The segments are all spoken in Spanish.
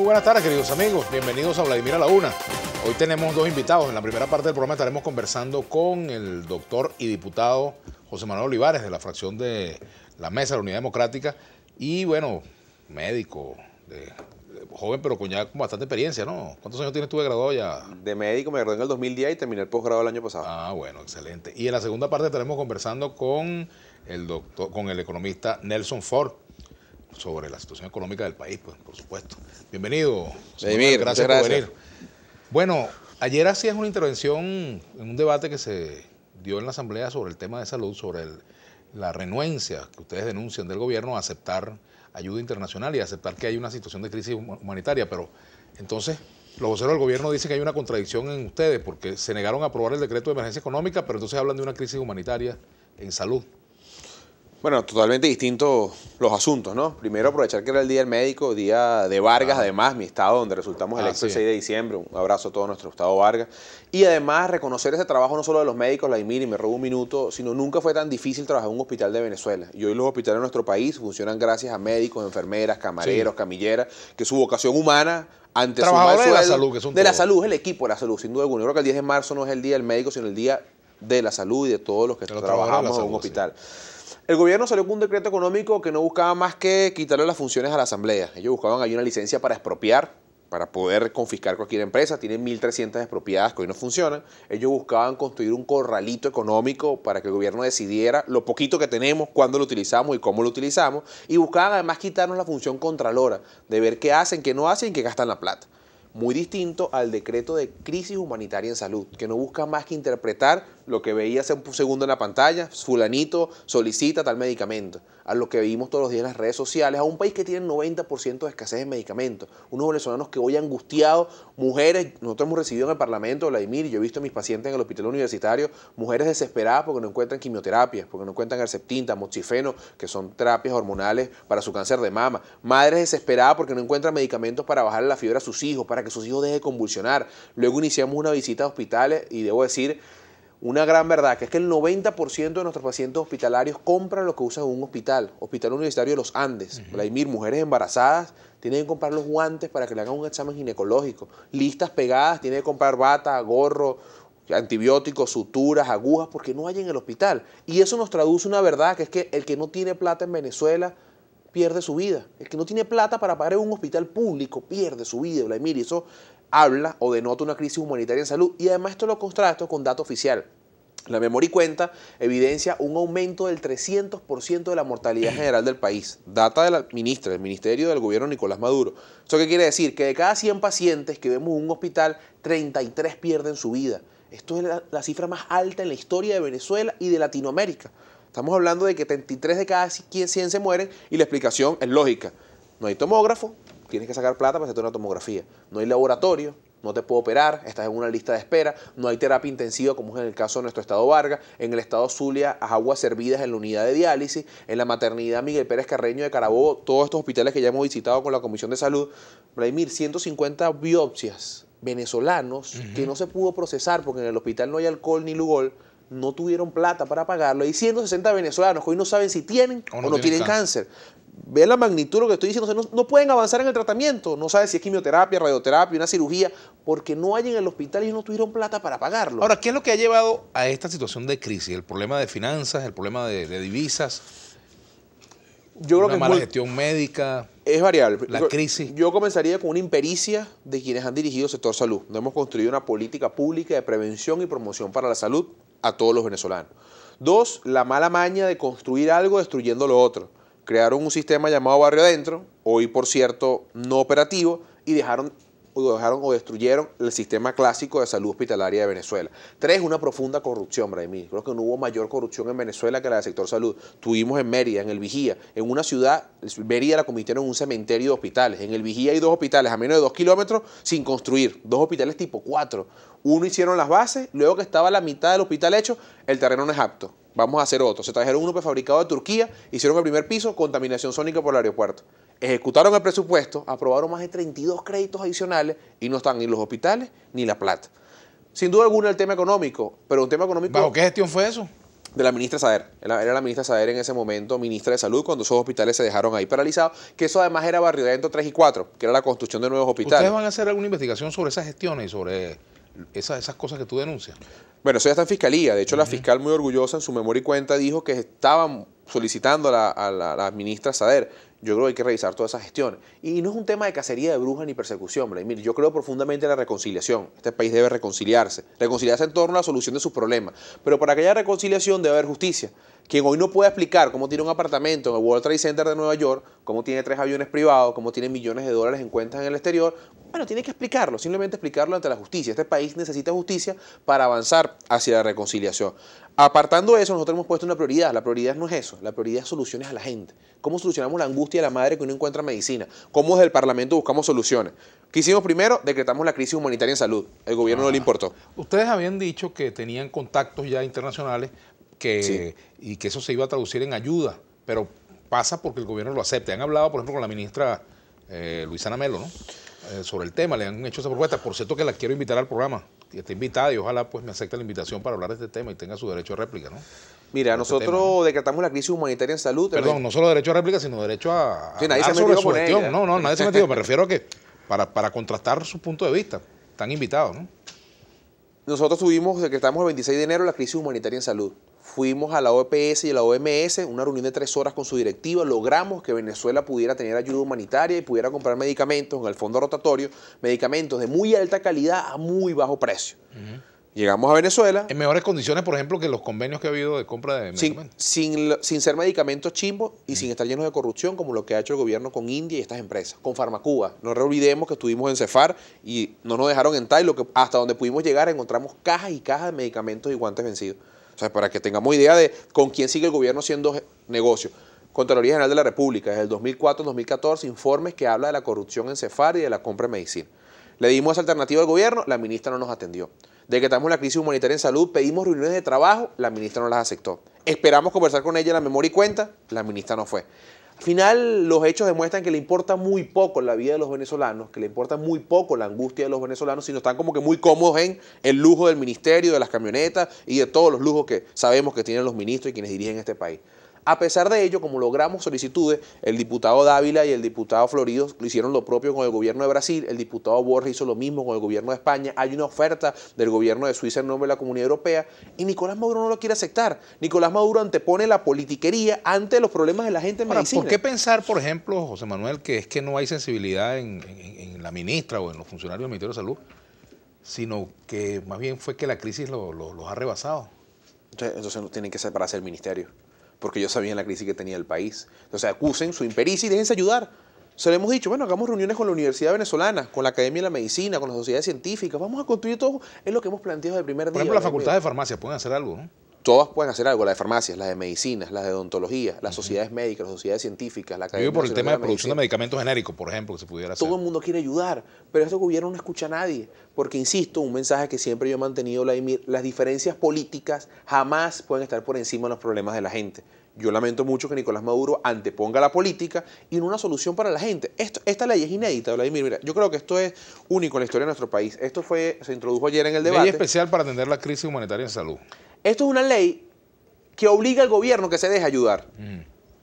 buenas tardes, queridos amigos. Bienvenidos a Vladimir a la Una. Hoy tenemos dos invitados. En la primera parte del programa estaremos conversando con el doctor y diputado José Manuel Olivares, de la fracción de la Mesa de la Unidad Democrática, y bueno, médico, joven pero con bastante experiencia, ¿no? ¿Cuántos años tienes tú de graduado ya? De médico me gradué en el 2010 y terminé el posgrado el año pasado. Ah, bueno, excelente. Y en la segunda parte estaremos conversando con el economista Nelson Ford sobre la situación económica del país, pues, por supuesto. Bienvenido. Vladimir, gracias por venir. Bueno, ayer hacías una intervención en un debate que se dio en la Asamblea sobre el tema de salud, sobre la renuencia que ustedes denuncian del gobierno a aceptar ayuda internacional y a aceptar que hay una situación de crisis humanitaria, pero entonces los voceros del gobierno dicen que hay una contradicción en ustedes porque se negaron a aprobar el decreto de emergencia económica, pero entonces hablan de una crisis humanitaria en salud. Bueno, totalmente distintos los asuntos, ¿no? Primero, aprovechar que era el Día del Médico, Día de Vargas, además, mi estado donde resultamos electos el 6 de diciembre. Un abrazo a todo nuestro estado Vargas. Y además, reconocer ese trabajo no solo de los médicos, Vladimir, y me robo un minuto, sino nunca fue tan difícil trabajar en un hospital de Venezuela. Y hoy los hospitales de nuestro país funcionan gracias a médicos, enfermeras, camareros, camilleras, que su vocación humana ante su mal sueldo, de la salud, que son de la salud, es el equipo de la salud, sin duda alguna. Yo creo que el 10 de marzo no es el Día del Médico, sino el Día de la Salud y de todos los que trabajamos en un hospital. Sí. El gobierno salió con un decreto económico que no buscaba más que quitarle las funciones a la Asamblea. Ellos buscaban ahí una licencia para expropiar, para poder confiscar cualquier empresa. Tienen 1.300 expropiadas que hoy no funcionan. Ellos buscaban construir un corralito económico para que el gobierno decidiera lo poquito que tenemos, cuándo lo utilizamos y cómo lo utilizamos. Y buscaban además quitarnos la función contralora, de ver qué hacen, qué no hacen y qué gastan la plata. Muy distinto al decreto de crisis humanitaria en salud, que no busca más que interpretar lo que veía hace un segundo en la pantalla, fulanito solicita tal medicamento, a lo que vimos todos los días en las redes sociales, a un país que tiene 90% de escasez de medicamentos, unos venezolanos que hoy angustiados, mujeres, nosotros hemos recibido en el Parlamento, Vladimir, y yo he visto a mis pacientes en el hospital universitario, mujeres desesperadas porque no encuentran quimioterapias, porque no encuentran Herceptin, tamoxifeno, que son terapias hormonales para su cáncer de mama, madres desesperadas porque no encuentran medicamentos para bajarle la fiebre a sus hijos, para que sus hijos dejen de convulsionar. Luego iniciamos una visita a hospitales y debo decir una gran verdad, que es que el 90% de nuestros pacientes hospitalarios compran lo que usan en un hospital universitario de los Andes. Vladimir, mujeres embarazadas tienen que comprar los guantes para que le hagan un examen ginecológico. Listas pegadas, tienen que comprar bata, gorro, antibióticos, suturas, agujas, porque no hay en el hospital. Y eso nos traduce una verdad, que es que el que no tiene plata en Venezuela pierde su vida. El que no tiene plata para pagar en un hospital público pierde su vida, Vladimir, y eso habla o denota una crisis humanitaria en salud. Y además esto lo contrasto con dato oficial. La memoria y cuenta evidencia un aumento del 300% de la mortalidad general del país. Data de la ministra del Ministerio del Gobierno Nicolás Maduro. ¿Eso qué quiere decir? Que de cada 100 pacientes que vemos en un hospital, 33 pierden su vida. Esto es la cifra más alta en la historia de Venezuela y de Latinoamérica. Estamos hablando de que 33 de cada 100 se mueren y la explicación es lógica. No hay tomógrafo, tienes que sacar plata para hacerte una tomografía. No hay laboratorio, no te puedo operar, estás en una lista de espera. No hay terapia intensiva como es en el caso de nuestro estado Vargas. En el estado Zulia, aguas servidas en la unidad de diálisis. En la maternidad Miguel Pérez Carreño de Carabobo, todos estos hospitales que ya hemos visitado con la Comisión de Salud. Vladimir, 150 biopsias venezolanos que no se pudo procesar porque en el hospital no hay alcohol ni Lugol, no tuvieron plata para pagarlo. Hay 160 venezolanos que hoy no saben si tienen o no tienen cáncer. Vean la magnitud de lo que estoy diciendo. O sea, no pueden avanzar en el tratamiento. No saben si es quimioterapia, radioterapia, una cirugía, porque no hay en el hospital y no tuvieron plata para pagarlo. Ahora, ¿qué es lo que ha llevado a esta situación de crisis? ¿El problema de finanzas, el problema de divisas? Yo creo que ¿Una mala gestión médica? Es variable. ¿La crisis? Yo comenzaría con una impericia de quienes han dirigido el sector salud. No hemos construido una política pública de prevención y promoción para la salud a todos los venezolanos. Dos, la mala maña de construir algo destruyendo lo otro. Crearon un sistema llamado Barrio Adentro, hoy por cierto no operativo, y dejaron o destruyeron el sistema clásico de salud hospitalaria de Venezuela. Tres, una profunda corrupción, Vladimir. Creo que no hubo mayor corrupción en Venezuela que la del sector salud. Tuvimos en Mérida, en el Vigía, en una ciudad, Mérida la convirtieron en un cementerio de hospitales. En el Vigía hay 2 hospitales a menos de 2 kilómetros sin construir, 2 hospitales tipo 4. Uno hicieron las bases, luego que estaba la mitad del hospital hecho, el terreno no es apto. Vamos a hacer otro. Se trajeron uno prefabricado de Turquía, hicieron el primer piso, contaminación sónica por el aeropuerto. Ejecutaron el presupuesto, aprobaron más de 32 créditos adicionales y no están ni los hospitales ni la plata. Sin duda alguna el tema económico, pero un tema económico... ¿Bajo qué gestión fue eso? de la ministra Saer. Era la ministra Saer en ese momento, ministra de Salud, cuando esos hospitales se dejaron ahí paralizados, que eso además era Barriodentro 3 y 4, que era la construcción de nuevos hospitales. ¿Ustedes van a hacer alguna investigación sobre esas gestiones y sobre esas cosas que tú denuncias? Bueno, eso ya está en fiscalía. De hecho, la fiscal muy orgullosa en su memoria y cuenta dijo que estaban solicitando a la ministra Saer. Yo creo que hay que revisar todas esas gestiones. Y no es un tema de cacería de brujas ni persecución, Vladimir. Yo creo profundamente en la reconciliación. Este país debe reconciliarse. Reconciliarse en torno a la solución de sus problemas. Pero para que haya reconciliación debe haber justicia. Quien hoy no puede explicar cómo tiene un apartamento en el World Trade Center de Nueva York, cómo tiene 3 aviones privados, cómo tiene millones de dólares en cuentas en el exterior, bueno, tiene que explicarlo, simplemente explicarlo ante la justicia. Este país necesita justicia para avanzar hacia la reconciliación. Apartando eso, nosotros hemos puesto una prioridad. La prioridad no es eso, la prioridad es soluciones a la gente. ¿Cómo solucionamos la angustia de la madre que no encuentra medicina? ¿Cómo desde el Parlamento buscamos soluciones? ¿Qué hicimos primero? Decretamos la crisis humanitaria en salud. El gobierno no le importó. Ustedes habían dicho que tenían contactos ya internacionales Sí. y que eso se iba a traducir en ayuda, pero pasa porque el gobierno lo acepte. Han hablado, por ejemplo, con la ministra Luisana Melo, ¿no? Sobre el tema, le han hecho esa propuesta. Por cierto que la quiero invitar al programa, que está invitada y ojalá pues me acepte la invitación para hablar de este tema y tenga su derecho de réplica, ¿no? Mira, nosotros decretamos la crisis humanitaria en salud. Perdón, no solo derecho a réplica, sino derecho a sí, nadie se ha sobre metido su con gestión. ella. No, nadie se ha metido. Me refiero a que para contrastar su punto de vista. Están invitados, ¿no? Nosotros decretamos el 26 de enero la crisis humanitaria en salud. Fuimos a la OPS y a la OMS, una reunión de 3 horas con su directiva, logramos que Venezuela pudiera tener ayuda humanitaria y pudiera comprar medicamentos en el fondo rotatorio, medicamentos de muy alta calidad a muy bajo precio. Llegamos a Venezuela. En mejores condiciones, por ejemplo, que los convenios que ha habido de compra de medicamentos. Sin ser medicamentos chimbos y sin estar llenos de corrupción, como lo que ha hecho el gobierno con India y estas empresas. Con Farmacuba. No olvidemos que estuvimos en Cefar y no nos dejaron entrar y hasta donde pudimos llegar encontramos cajas y cajas de medicamentos y guantes vencidos. O sea, para que tengamos idea de con quién sigue el gobierno haciendo negocio. Contraloría General de la República, desde el 2004 2014, informes que habla de la corrupción en Cefar y de la compra de medicina. Le dimos esa alternativa al gobierno, la ministra no nos atendió. Decretamos la crisis humanitaria en salud, pedimos reuniones de trabajo, la ministra no las aceptó. Esperamos conversar con ella en la memoria y cuenta, la ministra no fue. Al final, los hechos demuestran que le importa muy poco la vida de los venezolanos, que le importa muy poco la angustia de los venezolanos, sino están como que muy cómodos en el lujo del ministerio, de las camionetas y de todos los lujos que sabemos que tienen los ministros y quienes dirigen este país. A pesar de ello, como logramos solicitudes, el diputado Dávila y el diputado Florido lo hicieron lo propio con el gobierno de Brasil, el diputado Borges hizo lo mismo con el gobierno de España, hay una oferta del gobierno de Suiza en nombre de la Comunidad Europea y Nicolás Maduro no lo quiere aceptar. Nicolás Maduro antepone la politiquería ante los problemas de la gente en medicina. ¿Por qué pensar, por ejemplo, José Manuel, que es que no hay sensibilidad en la ministra o en los funcionarios del Ministerio de Salud, sino que más bien fue que la crisis los ha rebasado? Entonces no tienen que separarse del ministerio, porque ellos sabían la crisis que tenía el país. Entonces acusen su impericia y déjense ayudar. Se le hemos dicho, bueno, hagamos reuniones con la Universidad Venezolana, con la Academia de la Medicina, con las sociedades científicas, vamos a construir todo, es lo que hemos planteado desde el primer día. Por ejemplo, las facultades de farmacia pueden hacer algo, ¿no? Todas pueden hacer algo, las de farmacias, las de medicinas, las de odontología, las sociedades médicas, las sociedades científicas, la Academia Yo por el tema de producción Medicina. de medicamentos genéricos, por ejemplo, que se pudiera hacer. Todo el mundo quiere ayudar, pero este gobierno no escucha a nadie, porque insisto, un mensaje que siempre yo he mantenido, Vladimir, las diferencias políticas jamás pueden estar por encima de los problemas de la gente. Yo lamento mucho que Nicolás Maduro anteponga la política y no una solución para la gente. Esta ley es inédita, Vladimir. Mira, yo creo que esto es único en la historia de nuestro país. Se introdujo ayer en el debate. Ley especial para atender la crisis humanitaria en salud. Esto es una ley que obliga al gobierno que se deje ayudar.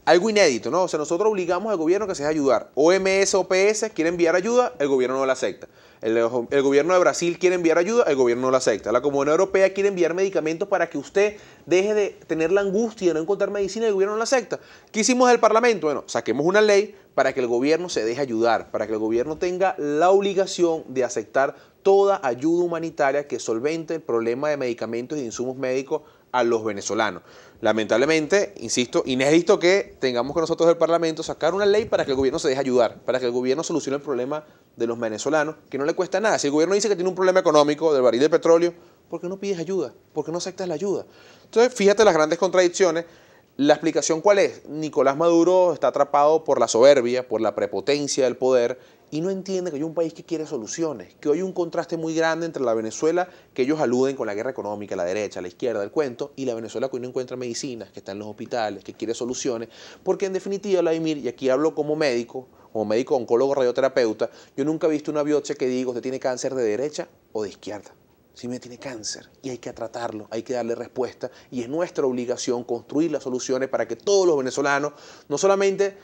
Algo inédito, ¿no? O sea, nosotros obligamos al gobierno que se deje ayudar. OMS, OPS quiere enviar ayuda, el gobierno no la acepta. El gobierno de Brasil quiere enviar ayuda, el gobierno no la acepta. La Comunidad Europea quiere enviar medicamentos para que usted deje de tener la angustia de no encontrar medicina y el gobierno no la acepta. ¿Qué hicimos del Parlamento? Bueno, saquemos una ley para que el gobierno se deje ayudar, para que el gobierno tenga la obligación de aceptar toda ayuda humanitaria que solvente el problema de medicamentos y de insumos médicos a los venezolanos. Lamentablemente, insisto, inédito que tengamos que nosotros del Parlamento sacar una ley para que el gobierno se deje ayudar, para que el gobierno solucione el problema de los venezolanos, que no le cuesta nada. Si el gobierno dice que tiene un problema económico del barril de petróleo, ¿por qué no pides ayuda? ¿Por qué no aceptas la ayuda? Entonces, fíjate las grandes contradicciones. La explicación, ¿cuál es? Nicolás Maduro está atrapado por la soberbia, por la prepotencia del poder y no entiende que hay un país que quiere soluciones, que hoy hay un contraste muy grande entre la Venezuela que ellos aluden con la guerra económica, la derecha, la izquierda, el cuento, y la Venezuela que hoy no encuentra medicinas, que está en los hospitales, que quiere soluciones, porque en definitiva, Vladimir, y aquí hablo como médico oncólogo, radioterapeuta, yo nunca he visto una biopsia que diga usted tiene cáncer de derecha o de izquierda. Simplemente tiene cáncer y hay que tratarlo, hay que darle respuesta y es nuestra obligación construir las soluciones para que todos los venezolanos, no solamente,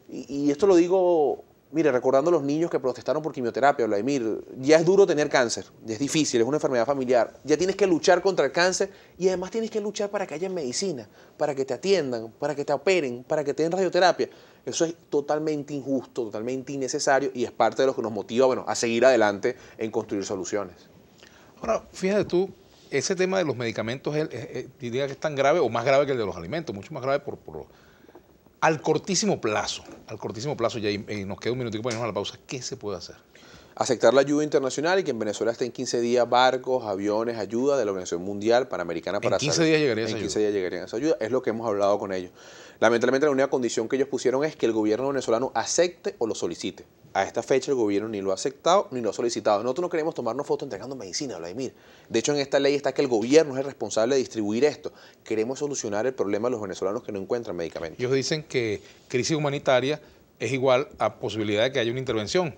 y esto lo digo, mire, recordando a los niños que protestaron por quimioterapia, Vladimir, ya es duro tener cáncer, ya es difícil, es una enfermedad familiar, ya tienes que luchar contra el cáncer y además tienes que luchar para que haya medicina, para que te atiendan, para que te operen, para que te den radioterapia. Eso es totalmente injusto, totalmente innecesario y es parte de lo que nos motiva, bueno, a seguir adelante en construir soluciones. Ahora, fíjate tú, ese tema de los medicamentos diría que es tan grave o más grave que el de los alimentos, mucho más grave al cortísimo plazo, ya nos queda un minutico para irnos a la pausa, ¿qué se puede hacer? Aceptar la ayuda internacional y que en Venezuela estén 15 días barcos, aviones, ayuda de la Organización Mundial Panamericana para En 15 días llegaría esa ayuda. En 15 días llegaría esa ayuda, es lo que hemos hablado con ellos. Lamentablemente la única condición que ellos pusieron es que el gobierno venezolano acepte o lo solicite. A esta fecha el gobierno ni lo ha aceptado ni lo ha solicitado. Nosotros no queremos tomarnos fotos entregando medicina, Vladimir. De hecho, en esta ley está que el gobierno es el responsable de distribuir esto. Queremos solucionar el problema de los venezolanos que no encuentran medicamentos. Ellos dicen que crisis humanitaria es igual a posibilidad de que haya una intervención.